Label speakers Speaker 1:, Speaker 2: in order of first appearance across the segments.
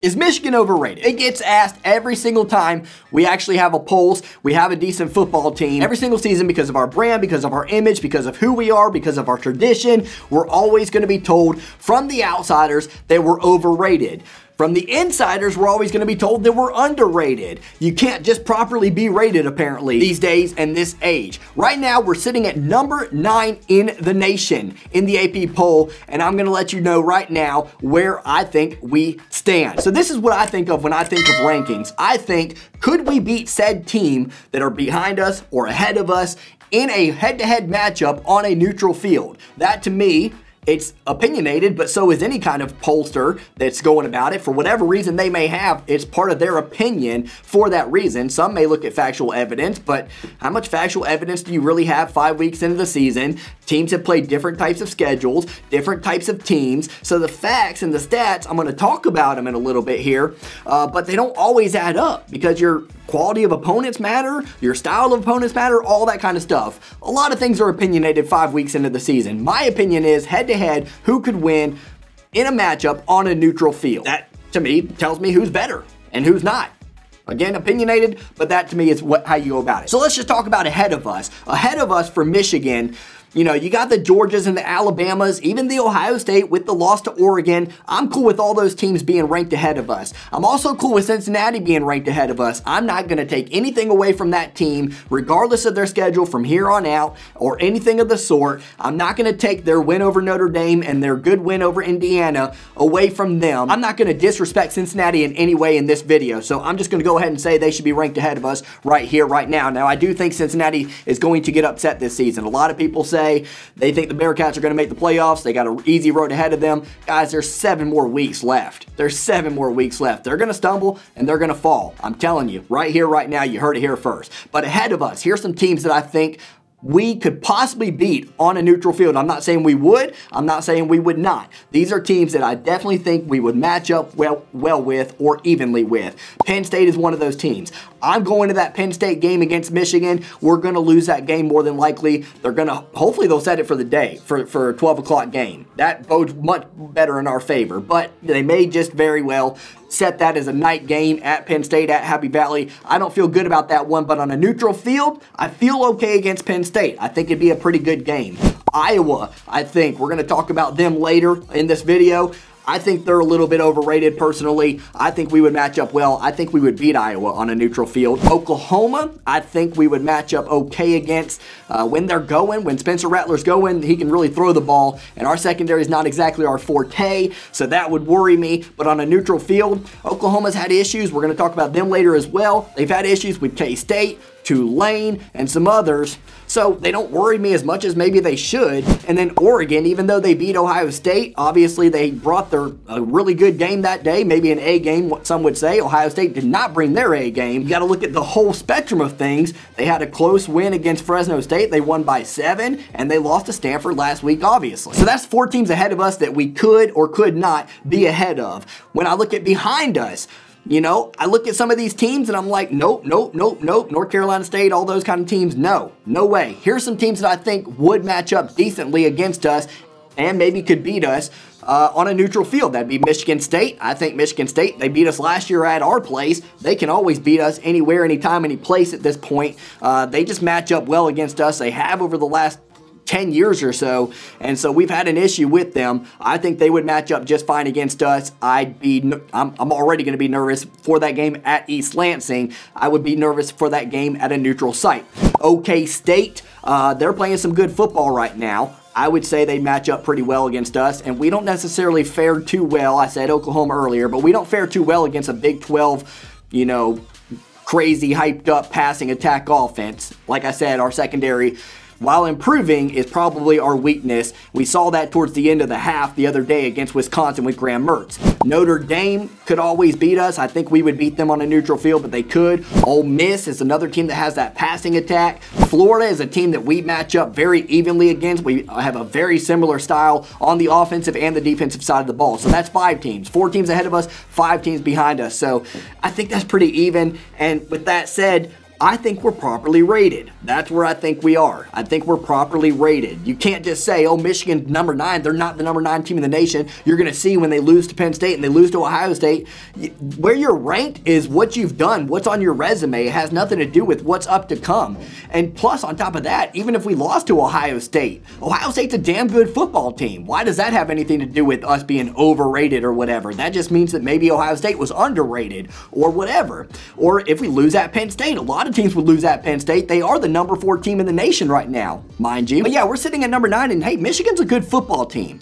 Speaker 1: Is Michigan overrated? It gets asked every single time we actually have a pulse, we have a decent football team. Every single season, because of our brand, because of our image, because of who we are, because of our tradition, we're always going to be told from the outsiders that we're overrated. From the insiders, we're always going to be told that we're underrated. You can't just properly be rated, apparently, these days and this age. Right now, we're sitting at number 9 in the nation in the AP poll, and I'm going to let you know right now where I think we stand. So this is what I think of when I think of rankings. I think, could we beat said team that are behind us or ahead of us in a head-to-head matchup on a neutral field? That, to me, it's opinionated, but so is any kind of pollster that's going about it. For whatever reason they may have, it's part of their opinion for that reason. Some may look at factual evidence, but how much factual evidence do you really have 5 weeks into the season? Teams have played different types of schedules, different types of teams. So the facts and the stats, I'm going to talk about them in a little bit here, but they don't always add up because your quality of opponents matter, your style of opponents matter, all that kind of stuff. A lot of things are opinionated 5 weeks into the season. My opinion is head-to-head, who could win in a matchup on a neutral field. That, to me, tells me who's better and who's not. Again, opinionated, but that to me is how you go about it. So let's just talk about ahead of us. Ahead of us for Michigan, you know, you got the Georgias and the Alabamas, even the Ohio State with the loss to Oregon. I'm cool with all those teams being ranked ahead of us. I'm also cool with Cincinnati being ranked ahead of us. I'm not going to take anything away from that team, regardless of their schedule from here on out or anything of the sort. I'm not going to take their win over Notre Dame and their good win over Indiana away from them. I'm not going to disrespect Cincinnati in any way in this video, so I'm just going to go ahead and say they should be ranked ahead of us right here, right now. Now, I do think Cincinnati is going to get upset this season. A lot of people say they think the Bearcats are going to make the playoffs. They got an easy road ahead of them. Guys, there's 7 more weeks left. There's 7 more weeks left. They're going to stumble and they're going to fall. I'm telling you, right here, right now, you heard it here first. But ahead of us, here's some teams that I think we could possibly beat on a neutral field. I'm not saying we would. I'm not saying we would not. These are teams that I definitely think we would match up well with or evenly with. Penn State is one of those teams. I'm going to that Penn State game against Michigan. We're going to lose that game more than likely. They're going to, hopefully they'll set it for the day, for a 12 o'clock game. That bodes much better in our favor, but they may just very well set that as a night game at Penn State, at Happy Valley. I don't feel good about that one, but on a neutral field, I feel okay against Penn State. I think it'd be a pretty good game. Iowa, I think, we're going to talk about them later in this video. I think they're a little bit overrated personally. I think we would match up well. I think we would beat Iowa on a neutral field. Oklahoma, I think we would match up okay against when they're going. When Spencer Rattler's going, he can really throw the ball, and our secondary is not exactly our forte, so that would worry me. But on a neutral field, Oklahoma's had issues. We're going to talk about them later as well. They've had issues with K-State, Tulane, and some others, so they don't worry me as much as maybe they should. And then Oregon, even though they beat Ohio State, obviously they brought a really good game that day, maybe an A game, what some would say. Ohio State did not bring their A game. You got to look at the whole spectrum of things. They had a close win against Fresno State. They won by 7, and they lost to Stanford last week, obviously. So that's 4 teams ahead of us that we could or could not be ahead of. When I look at behind us, you know, I look at some of these teams and I'm like, nope, nope, nope, nope. North Carolina State, all those kind of teams, no way. Here's some teams that I think would match up decently against us and maybe could beat us on a neutral field. That'd be Michigan State. I think Michigan State, they beat us last year at our place. They can always beat us anywhere, anytime, any place at this point. They just match up well against us. They have over the last 10 years or so, and so we've had an issue with them. I think they would match up just fine against us. I'm already going to be nervous for that game at East Lansing. I would be nervous for that game at a neutral site. OK State, they're playing some good football right now. I would say they match up pretty well against us, and we don't necessarily fare too well. I said Oklahoma earlier, but we don't fare too well against a Big 12, you know, crazy hyped up passing attack offense. Like I said, our secondary, while improving, is probably our weakness. We saw that towards the end of the half the other day against Wisconsin with Graham Mertz. Notre Dame could always beat us. I think we would beat them on a neutral field, but they could. Ole Miss is another team that has that passing attack. Florida is a team that we match up very evenly against. We have a very similar style on the offensive and the defensive side of the ball. So that's 5 teams. 4 teams ahead of us, 5 teams behind us. So I think that's pretty even. And with that said, I think we're properly rated. That's where I think we are. I think we're properly rated. You can't just say, oh, Michigan's number 9. They're not the number 9 team in the nation. You're going to see when they lose to Penn State and they lose to Ohio State. Where you're ranked is what you've done, what's on your resume. It has nothing to do with what's up to come. And plus, on top of that, even if we lost to Ohio State's a damn good football team. Why does that have anything to do with us being overrated or whatever? That just means that maybe Ohio State was underrated or whatever. Or if we lose at Penn State, a lot of teams would lose at Penn State. They are the number 4 team in the nation right now, mind you. But yeah, we're sitting at number 9, and hey, Michigan's a good football team.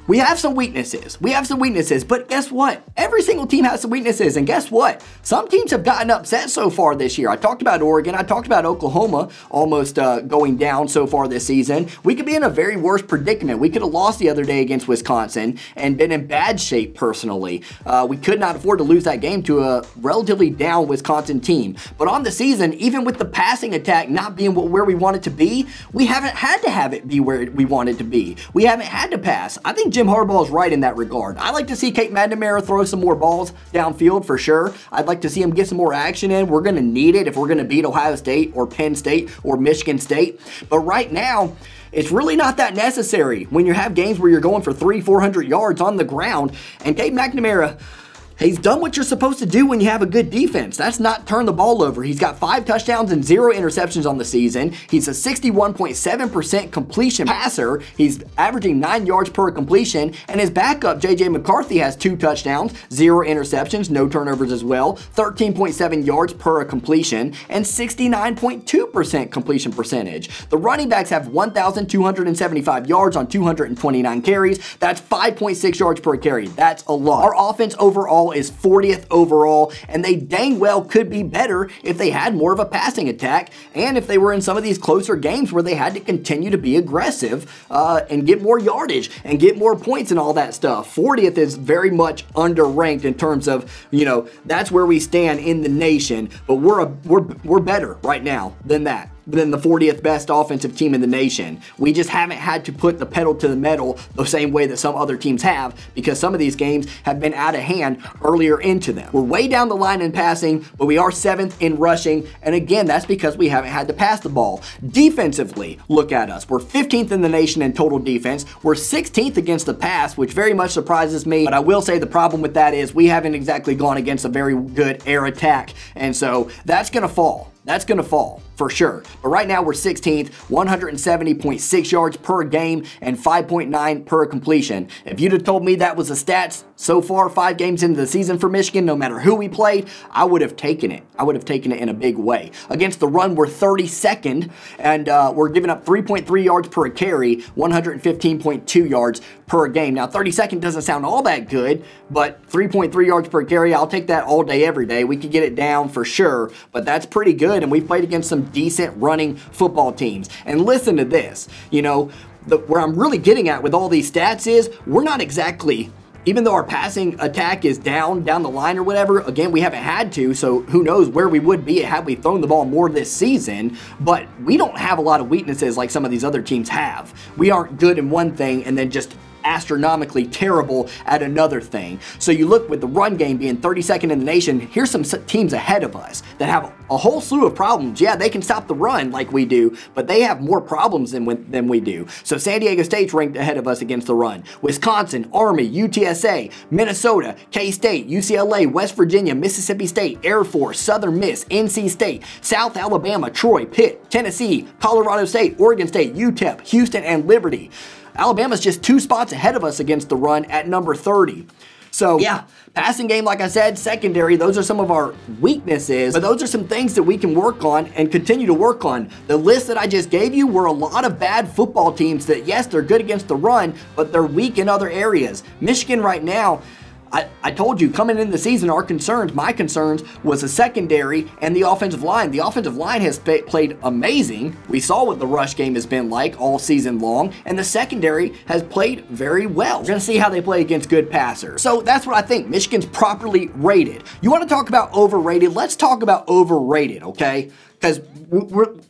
Speaker 1: We have some weaknesses. But guess what? Every single team has some weaknesses, and guess what? Some teams have gotten upset so far this year. I talked about Oregon. I talked about Oklahoma almost going down so far this season. We could be in a very worse predicament. We could have lost the other day against Wisconsin and been in bad shape personally. We could not afford to lose that game to a relatively down Wisconsin team. But on the season, even with the passing attack not being where we want it to be, we haven't had to have it be where we want it to be. We haven't had to pass. I think Jim Harbaugh is right in that regard. I like to see Cade McNamara throw some more balls downfield for sure. I'd like to see him get some more action in. We're going to need it if we're going to beat Ohio State or Penn State or Michigan State. But right now, it's really not that necessary when you have games where you're going for 300-400 yards on the ground. And Cade McNamara, he's done what you're supposed to do when you have a good defense. That's not turn the ball over. He's got 5 touchdowns and 0 interceptions on the season. He's a 61.7% completion passer. He's averaging 9 yards per completion. And his backup, J.J. McCarthy, has 2 touchdowns, 0 interceptions, no turnovers as well, 13.7 yards per completion, and 69.2% completion percentage. The running backs have 1,275 yards on 229 carries. That's 5.6 yards per carry. That's a lot. Our offense overall is 40th overall, and they dang well could be better if they had more of a passing attack and if they were in some of these closer games where they had to continue to be aggressive and get more yardage and get more points and all that stuff. 40th is very much underranked in terms of, you know, that's where we stand in the nation, but we're better right now than that. Than the 40th best offensive team in the nation. We just haven't had to put the pedal to the metal the same way that some other teams have, because some of these games have been out of hand earlier into them. We're way down the line in passing, but we are 7th in rushing, and again, that's because we haven't had to pass the ball. Defensively, look at us. We're 15th in the nation in total defense. We're 16th against the pass, which very much surprises me, but I will say the problem with that is we haven't exactly gone against a very good air attack, and so that's going to fall. That's going to fall for sure. But right now we're 16th, 170.6 yards per game and 5.9 per completion. If you'd have told me that was the stats so far 5 games into the season for Michigan, no matter who we played, I would have taken it. I would have taken it in a big way. Against the run, we're 32nd, and we're giving up 3.3 yards per carry, 115.2 yards per game. Now, 32nd doesn't sound all that good, but 3.3 yards per carry, I'll take that all day, every day. We could get it down for sure, but that's pretty good, and we've played against some decent running football teams. And listen to this, you know, where I'm really getting at with all these stats is we're not exactly, even though our passing attack is down the line or whatever, again, we haven't had to, so who knows where we would be had we thrown the ball more this season, but we don't have a lot of weaknesses like some of these other teams have. We aren't good in one thing and then just astronomically terrible at another thing. So you look with the run game being 32nd in the nation, here's some teams ahead of us that have a whole slew of problems. Yeah, they can stop the run like we do, but they have more problems than we do. So San Diego State's ranked ahead of us against the run. Wisconsin, Army, UTSA, Minnesota, K-State, UCLA, West Virginia, Mississippi State, Air Force, Southern Miss, NC State, South Alabama, Troy, Pitt, Tennessee, Colorado State, Oregon State, UTEP, Houston, and Liberty. Alabama's just 2 spots ahead of us against the run at number 30. So yeah, passing game, like I said, secondary, those are some of our weaknesses, but those are some things that we can work on and continue to work on. The list that I just gave you were a lot of bad football teams that, yes, they're good against the run, but they're weak in other areas. Michigan right now, I told you, coming into the season, my concerns was the secondary and the offensive line. The offensive line has played amazing. We saw what the rush game has been like all season long, and the secondary has played very well. We're going to see how they play against good passers. So that's what I think. Michigan's properly rated. You want to talk about overrated? Let's talk about overrated, okay? Because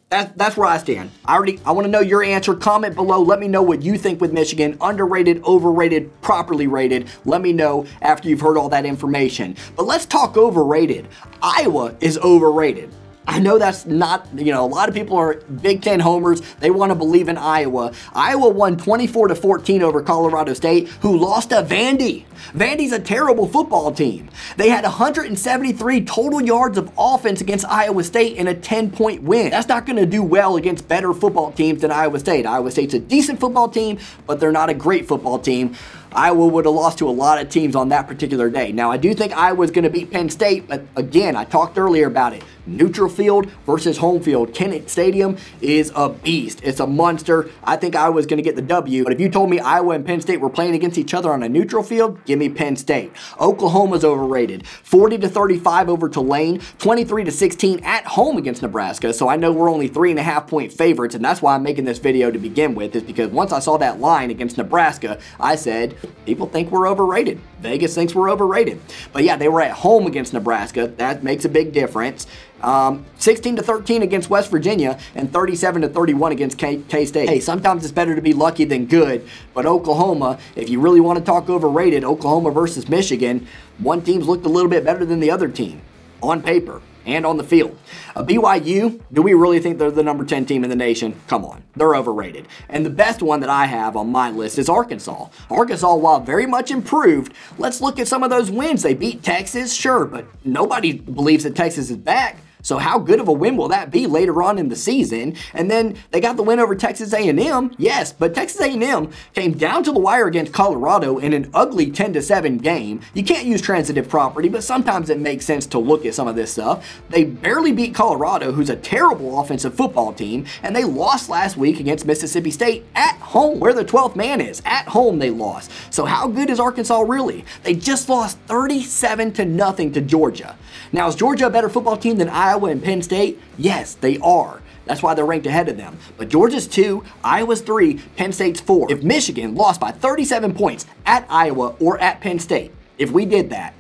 Speaker 1: that's where I stand. I want to know your answer. Comment below. Let me know what you think with Michigan. Underrated, overrated, properly rated. Let me know after you've heard all that information. But let's talk overrated. Iowa is overrated. I know that's not, you know, a lot of people are Big Ten homers. They want to believe in Iowa. Iowa won 24-14 over Colorado State, who lost to Vandy. Vandy's a terrible football team. They had 173 total yards of offense against Iowa State in a 10-point win. That's not going to do well against better football teams than Iowa State. Iowa State's a decent football team, but they're not a great football team. Iowa would have lost to a lot of teams on that particular day. Now, I do think Iowa's going to beat Penn State, but again, I talked earlier about it. Neutral field versus home field. Kennett Stadium is a beast. It's a monster. I think Iowa's going to get the W, but if you told me Iowa and Penn State were playing against each other on a neutral field, give me Penn State. Oklahoma's overrated. 40-35 over Tulane, 23-16 at home against Nebraska, so I know we're only 3.5-point favorites, and that's why I'm making this video to begin with, is because once I saw that line against Nebraska, I said, people think we're overrated. Vegas thinks we're overrated. But yeah, they were at home against Nebraska. That makes a big difference. 16-13 against West Virginia and 37-31 against K-State. Hey, sometimes it's better to be lucky than good, but Oklahoma, if you really want to talk overrated, Oklahoma versus Michigan, one team's looked a little bit better than the other team on paper and on the field. BYU, do we really think they're the number 10 team in the nation? Come on, they're overrated. And the best one that I have on my list is Arkansas. Arkansas, while very much improved, let's look at some of those wins. They beat Texas, sure, but nobody believes that Texas is back. So how good of a win will that be later on in the season? And then they got the win over Texas A&M, yes, but Texas A&M came down to the wire against Colorado in an ugly 10-7 game. You can't use transitive property, but sometimes it makes sense to look at some of this stuff. They barely beat Colorado, who's a terrible offensive football team, and they lost last week against Mississippi State at home, where the 12th man is. At home they lost. So how good is Arkansas really? They just lost 37-0 to Georgia. Now, is Georgia a better football team than Iowa and Penn State? Yes, they are. That's why they're ranked ahead of them. But Georgia's 2, Iowa's 3, Penn State's 4. If Michigan lost by 37 points at Iowa or at Penn State, if we did that,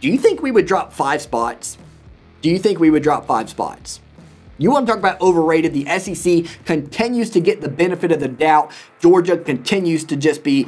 Speaker 1: do you think we would drop 5 spots? Do you think we would drop 5 spots? You want to talk about overrated? The SEC continues to get the benefit of the doubt. Georgia continues to just be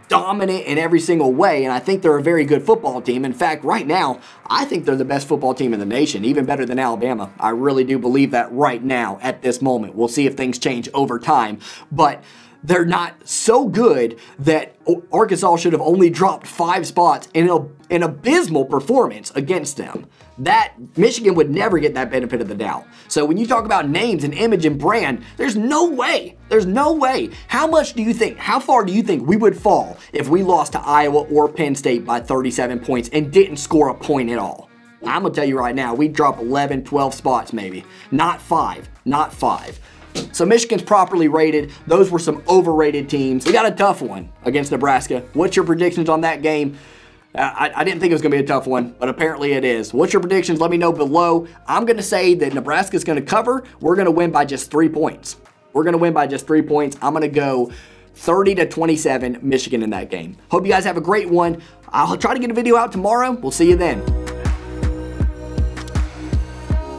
Speaker 1: dominant in every single way, and I think they're a very good football team. In fact, right now, I think they're the best football team in the nation, even better than Alabama. I really do believe that right now at this moment. We'll see if things change over time, but they're not so good that Arkansas should have only dropped 5 spots in an abysmal performance against them. That Michigan would never get that benefit of the doubt. So when you talk about names and image and brand, there's no way. There's no way. How far do you think we would fall if we lost to Iowa or Penn State by 37 points and didn't score a point at all? I'm going to tell you right now, we'd drop 11, 12 spots maybe. Not 5. Not 5. So Michigan's properly rated. Those were some overrated teams. We got a tough one against Nebraska. What's your predictions on that game? I didn't think it was going to be a tough one, but apparently it is. What's your predictions? Let me know below. I'm going to say that Nebraska's going to cover. We're going to win by just 3 points. We're going to win by just 3 points. I'm going to go 30-27 Michigan in that game. Hope you guys have a great one. I'll try to get a video out tomorrow. We'll see you then.